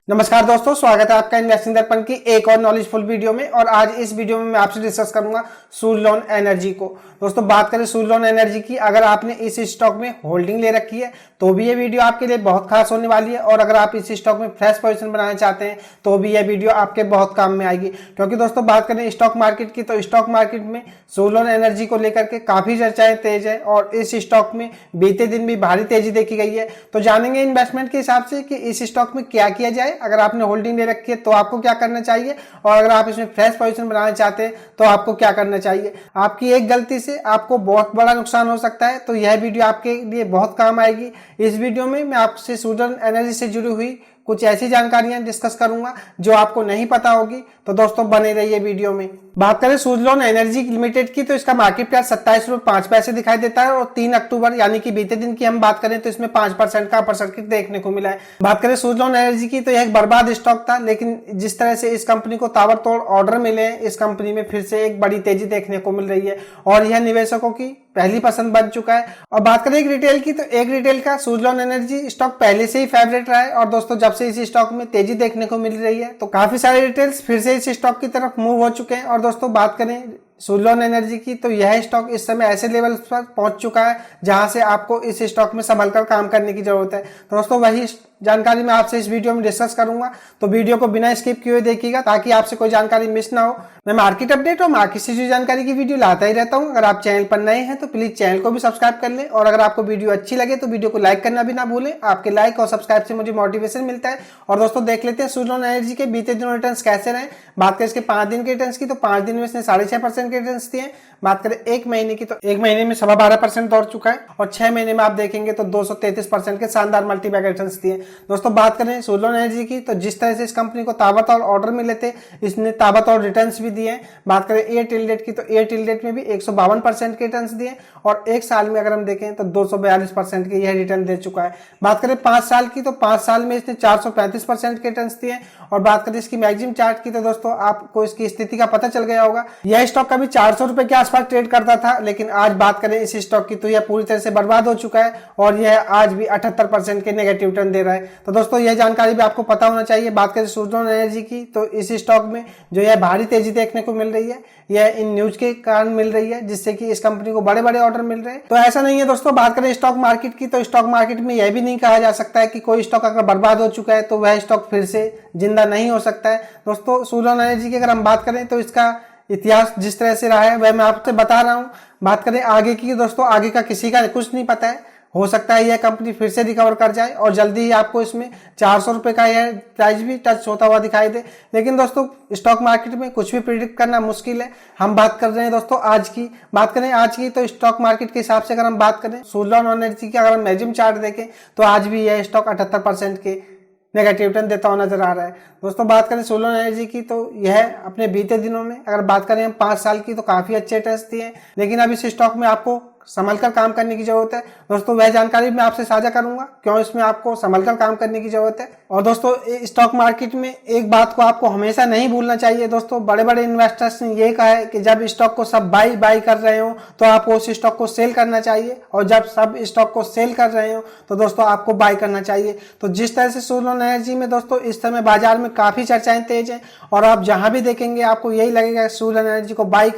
नमस्कार दोस्तों, स्वागत है आपका इन्वेस्टिंग दर्पण की एक और नॉलेजफुल वीडियो में। और आज इस वीडियो में मैं आपसे डिस्कस करूंगा सुज़लोन एनर्जी को। दोस्तों बात करें सुज़लोन एनर्जी की, अगर आपने इस स्टॉक में होल्डिंग ले रखी है तो भी ये वीडियो आपके लिए बहुत खास होने वाली है। और अगर आप इस स्टॉक में फ्रेश पोजीशन बनाना चाहते हैं तो भी यह वीडियो आपके बहुत काम में आएगी। क्योंकि दोस्तों बात करें स्टॉक मार्केट की, तो स्टॉक मार्केट में सुज़लोन एनर्जी को लेकर के काफी चर्चाएं तेज है और इस स्टॉक में बीते दिन भी भारी तेजी देखी गई है। तो जानेंगे इन्वेस्टमेंट के हिसाब से कि इस स्टॉक में क्या किया जाए, अगर आपने होल्डिंग ले रखी है तो आपको क्या करना चाहिए, और अगर आप इसमें फ्रेश पोजीशन बनाना चाहते हैं तो आपको क्या करना चाहिए। आपकी एक गलती से आपको बहुत बड़ा नुकसान हो सकता है, तो यह वीडियो आपके लिए बहुत काम आएगी। इस वीडियो में मैं आपसे सुज़लोन एनर्जी से जुड़ी हुई कुछ ऐसी जानकारियां डिस्कस करूंगा जो आपको नहीं पता होगी, तो दोस्तों बने रहिए वीडियो में। बात करें सुज़लोन एनर्जी लिमिटेड की, तो इसका मार्केट प्राइस 27.05 दिखाई देता है और 3 अक्टूबर यानी कि बीते दिन की हम बात करें तो इसमें 5% का अपर सर्किट देखने को मिला है। बात करें सुज़लोन एनर्जी की, तो यह एक बर्बाद स्टॉक था, लेकिन जिस तरह से इस कंपनी को ताबड़तोड़ ऑर्डर मिले हैं, इस कंपनी में फिर से एक बड़ी तेजी देखने को मिल रही है और यह निवेशकों की पहली पसंद बन चुका है। और बात करें एक रिटेल की, तो एक रिटेल का सुज़लोन एनर्जी स्टॉक पहले से ही फेवरेट रहा है और दोस्तों जब से इस स्टॉक में तेजी देखने को मिल रही है तो काफी सारे रिटेल्स फिर से इस स्टॉक की तरफ मूव हो चुके हैं। और दोस्तों बात करें सुज़लोन एनर्जी की, तो यह स्टॉक इस समय ऐसे लेवल पर पहुंच चुका है जहां से आपको इस स्टॉक में संभलकर काम करने की जरूरत है। तो दोस्तों वही जानकारी मैं आपसे इस वीडियो में डिस्कस करूंगा, तो वीडियो को बिना स्किप किए देखिएगा ताकि आपसे कोई जानकारी मिस ना हो। मैं मार्केट अपडेट और मार्केट से जुड़ी जानकारी की वीडियो लाता ही रहता हूं। अगर आप चैनल पर नए हैं तो प्लीज चैनल को भी सब्सक्राइब कर लें और अगर आपको वीडियो अच्छी लगे तो वीडियो को लाइक करना भी ना भूलें। आपके लाइक और सब्सक्राइब से मुझे मोटिवेशन मिलता है। और दोस्तों देख लेते हैं सुज़लोन एनर्जी के बीते दिनों रिटर्न कैसे रहे। बात करें इसके 5 दिन के रिटर्न की, तो 5 दिन में इसने 6.5% के रिटर्न दिए। बात करें एक महीने की, तो एक महीने में 12.25% दौड़ चुका है और 6 महीने में आप देखेंगे तो 233% के शानदार मल्टीबैग रिटर्न्स दिए। दोस्तों बात करें सुज़लोन एनर्जी की, तो जिस तरह से इस कंपनी को ताबड़तोड़ ऑर्डर मिले थे, इसने ताबड़तोड़ रिटर्न्स भी दिए। बात करें ईयर टिल डेट की, तो ईयर टिल डेट में भी 152% के रिटर्न्स दिए और एक साल में अगर हम देखें तो 242% के यह रिटर्न दे चुका है। बात करें 5 साल की, तो 5 साल में इसने 435% के रिटर्न्स दिए। और बात करें इसकी मैक्सिमम चार्ट की, तो दोस्तों आपको इसकी स्थिति का पता चल गया होगा। यह स्टॉक कभी 400 रुपए के आसपास ट्रेड करता था, लेकिन आज बात करें इस स्टॉक की तो यह पूरी तरह से बर्बाद हो चुका है और यह आज भी 78% के नेगेटिव रिटर्न दे रहा है। तो दोस्तों यह जानकारी भी आपको पता होना चाहिए। बात करें सुज़लोन एनर्जी की, तो इस स्टॉक में जो यह भारी तेजी देखने को मिल रही है, यह इन न्यूज के कारण मिल रही है, जिससे कि इस कंपनी को बड़े बड़े ऑर्डर मिल रहे हैं। तो ऐसा नहीं है दोस्तों। बात करें स्टॉक मार्केट की, तो स्टॉक मार्केट में यह भी नहीं कहा जा सकता है कि कोई स्टॉक अगर बर्बाद हो चुका है तो वह स्टॉक फिर से जिंदा नहीं हो सकता है। दोस्तों सुज़लोन एनर्जी की अगर हम बात करें तो इसका इतिहास जिस तरह से रहा है वह मैं आपसे बता रहा हूं। बात करें आगे की, दोस्तों आगे का किसी का कुछ नहीं पता है। हो सकता है यह कंपनी फिर से रिकवर कर जाए और जल्दी ही आपको इसमें 400 रुपए का यह प्राइस भी टच होता हुआ दिखाई दे। लेकिन दोस्तों स्टॉक मार्केट में कुछ भी प्रिडिक्ट करना मुश्किल है। हम बात कर रहे हैं दोस्तों आज की। बात करें आज की, तो स्टॉक मार्केट के हिसाब से अगर हम बात करें सुज़लोन एनर्जी की, अगर हम मैक्सिमम चार्ट देखें तो आज भी यह स्टॉक 78% के नेगेटिव रिटर्न देता हुआ नजर आ रहा है। दोस्तों बात करें सुज़लोन एनर्जी की, तो यह अपने बीते दिनों में अगर बात करें हम 5 साल की, तो काफी अच्छे रिटर्न्स दिए हैं। लेकिन अब इस स्टॉक में आपको संभलकर काम करने की जरूरत है। दोस्तों वह जानकारी मैं आपसे साझा करूंगा क्यों इसमें आपको संभलकर काम करने की जरूरत है। और दोस्तों स्टॉक मार्केट में एक बात को आपको हमेशा नहीं भूलना चाहिए। दोस्तों बड़े बड़े इन्वेस्टर्स ने ये कहा है कि जब स्टॉक को सब बाई कर रहे हो तो आपको उस स्टॉक को सेल करना चाहिए, और जब सब स्टॉक को सेल कर रहे हो तो दोस्तों आपको बाई करना चाहिए। तो जिस तरह से सुज़लोन एनर्जी में दोस्तों इस समय बाजार में काफी चर्चाएं तेज है और आप जहां भी देखेंगे आपको यही लगेगा सुज़लोन एनर्जी को बाई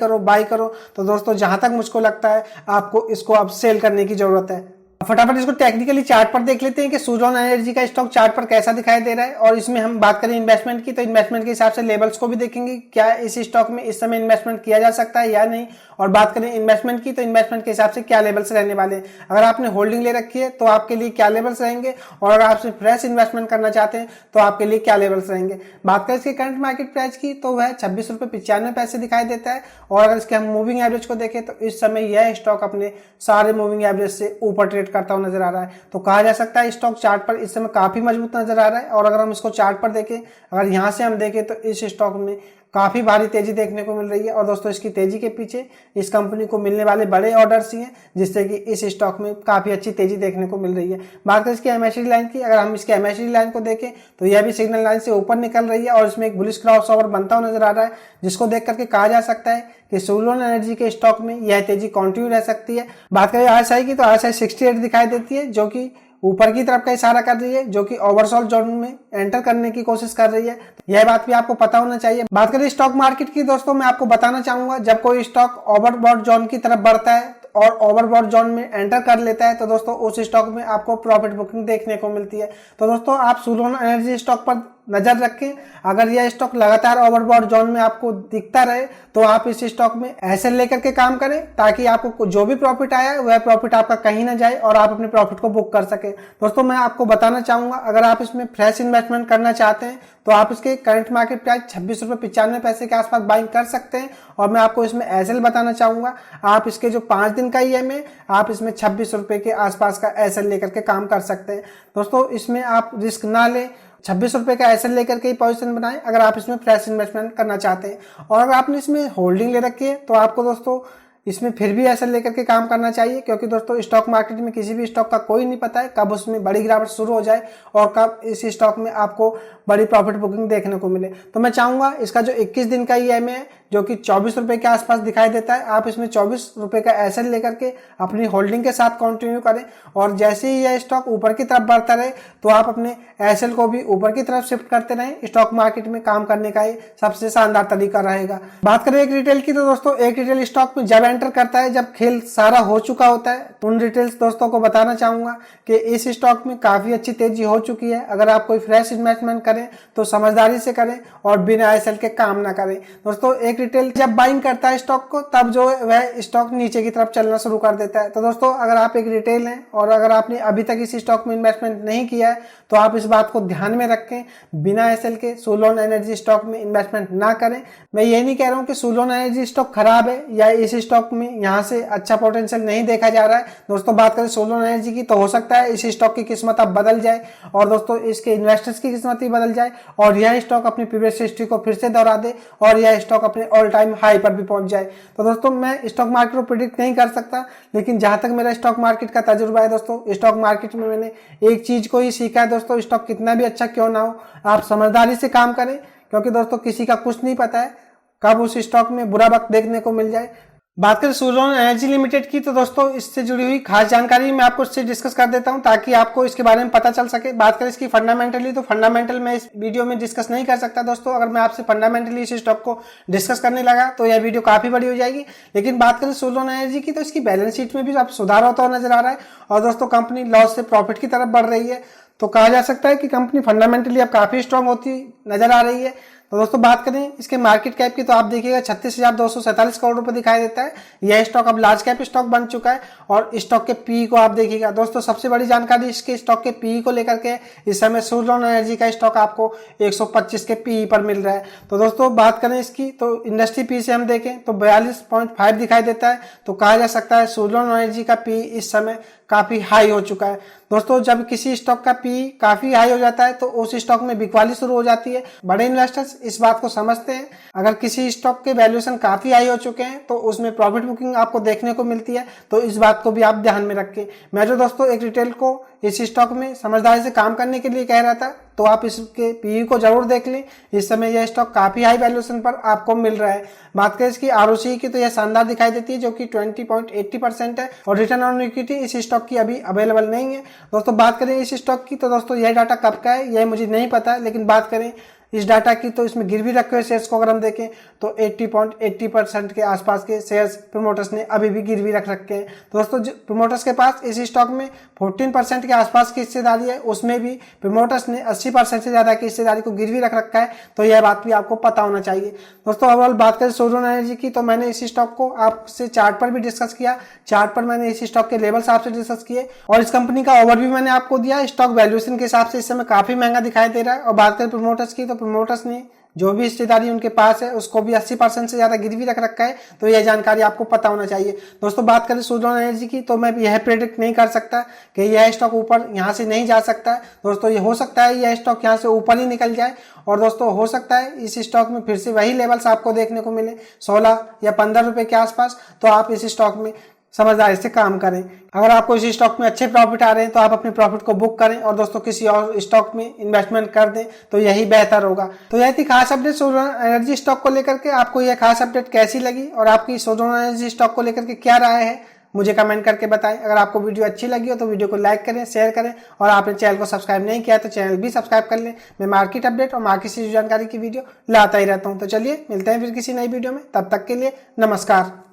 करो। तो दोस्तों जहां तक मुझको लगता है आपको इसको अब सेल करने की जरूरत है। फटाफट इसको टेक्निकली चार्ट पर देख लेते हैं कि सुज़लोन एनर्जी का स्टॉक चार्ट पर कैसा दिखाई दे रहा है। और इसमें हम बात करें इन्वेस्टमेंट की, तो इन्वेस्टमेंट के हिसाब से लेवल्स को भी देखेंगे, क्या इस स्टॉक में इस समय इन्वेस्टमेंट किया जा सकता है या नहीं। और बात करें इन्वेस्टमेंट की, तो इन्वेस्टमेंट के हिसाब से क्या लेवल्स रहने वाले हैं। अगर आपने होल्डिंग ले रखी है तो आपके लिए क्या लेवल्स रहेंगे, और अगर आप फ्रेश इन्वेस्टमेंट करना चाहते हैं तो आपके लिए क्या लेवल्स रहेंगे। बात करें इसके करंट मार्केट प्राइस की, तो वह 26.95 दिखाई देता है। और अगर इसके हम मूविंग एवरेज को देखें तो इस समय यह स्टॉक अपने सारे मूविंग एवरेज से ऊपर ट्रेड करता हुआ नजर आ रहा है। तो कहा जा सकता है स्टॉक चार्ट पर इस समय काफी मजबूत नजर आ रहा है। और अगर हम इसको चार्ट पर देखें, अगर यहां से हम देखें तो इस स्टॉक में काफी भारी तेजी देखने को मिल रही है। और दोस्तों इसकी तेजी के पीछे इस कंपनी को मिलने वाले बड़े ऑर्डर्स ही हैं, जिससे कि इस स्टॉक में काफी अच्छी तेजी देखने को मिल रही है। बात करें इसकी एमएसडी लाइन की, अगर हम इसके एमएसडी लाइन को देखें तो यह भी सिग्नल लाइन से ऊपर निकल रही है और इसमें एक बुलिश क्रॉसओवर बनता हुआ नजर आ रहा है, जिसको देख करके कहा जा सकता है कि सुज़लोन एनर्जी के स्टॉक में यह तेजी कंटिन्यू रह सकती है। बात करें आरएसआई की, तो आरएसआई 68 दिखाई देती है, जो कि ऊपर की तरफ का इशारा कर रही है, जो कि ओवरसोल्ड जोन में एंटर करने की कोशिश कर रही है। यह बात भी आपको पता होना चाहिए। बात करें स्टॉक मार्केट की दोस्तों, मैं आपको बताना चाहूंगा जब कोई स्टॉक ओवरबॉट जोन की तरफ बढ़ता है और ओवरबॉट जोन में एंटर कर लेता है तो दोस्तों उस स्टॉक में आपको प्रॉफिट बुकिंग देखने को मिलती है। तो दोस्तों आप सुलोन एनर्जी स्टॉक पर नजर रखें। अगर यह स्टॉक लगातार ओवरबॉट जोन में आपको दिखता रहे तो आप इस स्टॉक में ऐसे लेकर के काम करें ताकि आपको जो भी प्रॉफिट आया वह प्रॉफिट आपका कहीं ना जाए और आप अपने प्रॉफिट को बुक कर सके। दोस्तों मैं आपको बताना चाहूंगा, अगर आप इसमें फ्रेश इन्वेस्टमेंट करना चाहते हैं तो आप इसके करंट मार्केट प्राइस 26.95 के आसपास बाइंग कर सकते हैं। और मैं आपको इसमें एसएल बताना चाहूंगा, आप इसके जो 5 दिन का ईएम है आप इसमें 26 रुपए के आसपास का एसएल लेकर के काम कर सकते हैं। दोस्तों इसमें आप रिस्क ना लें, 26 रुपए का एसएल लेकर के ही पोजीशन बनाएं अगर आप इसमें फ्रेश इन्वेस्टमेंट करना चाहते हैं। और अगर आपने इसमें होल्डिंग ले रखी है तो आपको दोस्तों इसमें फिर भी एसएल लेकर के काम करना चाहिए, क्योंकि दोस्तों स्टॉक मार्केट में किसी भी स्टॉक का कोई नहीं पता है कब उसमें बड़ी गिरावट शुरू हो जाए और कब इस स्टॉक में आपको बड़ी प्रॉफिट बुकिंग देखने को मिले। तो मैं चाहूंगा इसका जो 21 दिन का ईएमआई है जो कि 24 रुपए के आसपास दिखाई देता है, आप इसमें 24 रुपए का एसएल लेकर के अपनी होल्डिंग के साथ कंटिन्यू करें। और जैसे ही यह स्टॉक ऊपर की तरफ बढ़ता रहे तो आप अपने एसएल को भी ऊपर की तरफ शिफ्ट करते रहें। स्टॉक मार्केट में काम करने का ये सबसे शानदार तरीका रहेगा। बात करें एक रिटेल की तो दोस्तों एक रिटेल स्टॉक में जब एंटर करता है जब खेल सारा हो चुका होता है तो उन रिटेल्स दोस्तों को बताना चाहूंगा कि इस स्टॉक में काफी अच्छी तेजी हो चुकी है। अगर आप कोई फ्रेश इन्वेस्टमेंट करें तो समझदारी से करें और बिना एसएल के काम ना करें। दोस्तों एक रिटेल जब बाइंग करता है स्टॉक को तब जो वह स्टॉक नीचे की तरफ चलना शुरू कर देता है। तो दोस्तों अगर आप एक रिटेल हैं और अगर आपने अभी तक इस स्टॉक में इन्वेस्टमेंट नहीं किया है तो आप इस बात को ध्यान में रखें, बिना एसएल के सुलोन एनर्जी स्टॉक में इन्वेस्टमेंट ना करें। मैं ये नहीं कह रहा हूँ कि सुलोन एनर्जी स्टॉक खराब है या इस स्टॉक में यहाँ से अच्छा पोटेंशियल नहीं देखा जा रहा है। दोस्तों बात करें सुलोन एनर्जी की तो हो सकता है इस स्टॉक की किस्मत अब बदल जाए और दोस्तों इसके इन्वेस्टर्स की किस्मत ही बदल जाए और यह स्टॉक अपनी प्रीवियस हिस्ट्री को फिर से दोहरा दे और यह स्टॉक अपने ऑल टाइम हाई पर भी पहुंच जाए। तो दोस्तों मैं स्टॉक मार्केट को प्रिडिक्ट नहीं कर सकता, लेकिन जहां तक मेरा स्टॉक मार्केट का तजुर्बा है दोस्तों, स्टॉक मार्केट में मैंने एक चीज को ही सीखा है दोस्तों, स्टॉक कितना भी अच्छा क्यों ना हो आप समझदारी से काम करें, क्योंकि दोस्तों किसी का कुछ नहीं पता है कब उस स्टॉक में बुरा वक्त देखने को मिल जाए। बात करें सुलोन एनर्जी लिमिटेड की तो दोस्तों इससे जुड़ी हुई खास जानकारी मैं आपको इससे डिस्कस कर देता हूं ताकि आपको इसके बारे में पता चल सके। बात करें इसकी फंडामेंटली तो फंडामेंटल मैं इस वीडियो में डिस्कस नहीं कर सकता दोस्तों। अगर मैं आपसे फंडामेंटली इस स्टॉक को डिस्कस करने लगा तो यह वीडियो काफी बड़ी हो जाएगी। लेकिन बात करें सुलोन एनर्जी की तो इसकी बैलेंस शीट में भी अब सुधार होता हुआ नजर आ रहा है और दोस्तों कंपनी लॉस से प्रॉफिट की तरफ बढ़ रही है। तो कहा जा सकता है कि कंपनी फंडामेंटली अब काफी स्ट्रांग होती नजर आ रही है। तो दोस्तों बात करें इसके मार्केट कैप की तो आप देखिएगा 36,247 करोड़ रुपए दिखाई देता है। यह स्टॉक अब लार्ज कैप स्टॉक बन चुका है और स्टॉक के पीई को आप देखिएगा दोस्तों, सबसे बड़ी जानकारी इसके स्टॉक के पीई को लेकर के इस समय सुलोन एनर्जी का स्टॉक आपको 125 के पीई पर मिल रहा है। तो दोस्तों बात करें इसकी तो इंडस्ट्री पी से हम देखें तो 42.5 दिखाई देता है। तो कहा जा सकता है सुलोन एनर्जी का पी इस समय काफी हाई हो चुका है। दोस्तों जब किसी स्टॉक का पी काफी हाई हो जाता है तो उस स्टॉक में बिकवाली शुरू हो जाती है। बड़े इन्वेस्टर्स इस बात को समझते हैं। अगर किसी स्टॉक के वैल्यूएशन काफी हाई हो चुके हैं तो उसमें प्रॉफिट बुकिंग आपको देखने को मिलती है। तो इस बात को भी आप ध्यान में रखें। मैं जो दोस्तों एक रिटेल को इस स्टॉक में समझदारी से काम करने के लिए कह रहा था तो आप इसके पीई को जरूर देख लें। इस समय यह स्टॉक काफी हाई वैल्यूएशन पर आपको मिल रहा है। बात करें इसकी आरओसी की तो यह शानदार दिखाई देती है जो कि 20.80% है और रिटर्न ऑन इक्विटी इस स्टॉक की अभी अवेलेबल नहीं है। दोस्तों बात करें इस स्टॉक की तो दोस्तों यह डाटा कब का है यह मुझे नहीं पता है, लेकिन बात करें इस डाटा की तो इसमें गिरवी रखे हुए शेयर्स को अगर हम देखें तो 80.80% के आसपास के शेयर्स प्रमोटर्स ने अभी भी गिरवी रख रखे हैं। दोस्तों प्रमोटर्स के पास इस स्टॉक में 14% के आसपास की हिस्सेदारी है, उसमें भी प्रमोटर्स ने 80% से ज्यादा की हिस्सेदारी को गिरवी रख रखा है। तो यह बात भी आपको पता होना चाहिए। दोस्तों ओवरऑल बात करें सुलोन एनर्जी की तो मैंने इस स्टॉक को आपसे चार्ट पर भी डिस्कस किया। चार्ट पर मैंने इस स्टॉक के लेवल्स आपसे डिस्कस किए और इस कंपनी का ओवरव्यू मैंने आपको दिया। स्टॉक वैल्यूएशन के हिसाब से इस समय काफी महंगा दिखाई दे रहा है। और बात करें प्रमोटर्स की तो प्रमोटर्स ने जो भी हिस्सेदारी उनके पास है उसको भी 80% से ज्यादा गिरवी रख रखा है। तो यह जानकारी आपको पता होना चाहिए। दोस्तों बात करें सुलोन एनर्जी की तो मैं यह प्रेडिक्ट नहीं कर सकता कि यह स्टॉक ऊपर यहां से नहीं जा सकता है। दोस्तों ये हो सकता है यह स्टॉक यहां से ऊपर ही निकल जाए और दोस्तों हो सकता है इस स्टॉक में फिर से वही लेवल्स आपको देखने को मिले 16 या 15 रुपए के आसपास। तो आप इस स्टॉक में समझदारी से काम करें। अगर आपको इस स्टॉक में अच्छे प्रॉफिट आ रहे हैं तो आप अपने प्रॉफिट को बुक करें और दोस्तों किसी और स्टॉक में इन्वेस्टमेंट कर दें तो यही बेहतर होगा। तो यह थी खास अपडेट सुलोन एनर्जी स्टॉक को लेकर के। आपको यह खास अपडेट कैसी लगी और आपकी सुलोन एनर्जी स्टॉक को लेकर के क्या राय है मुझे कमेंट करके बताएं। अगर आपको वीडियो अच्छी लगी हो तो वीडियो को लाइक करें, शेयर करें और आपने चैनल को सब्सक्राइब नहीं किया तो चैनल भी सब्सक्राइब कर लें। मैं मार्केट अपडेट और मार्केट से जानकारी की वीडियो लाता ही रहता हूं। तो चलिए मिलते हैं फिर किसी नई वीडियो में, तब तक के लिए नमस्कार।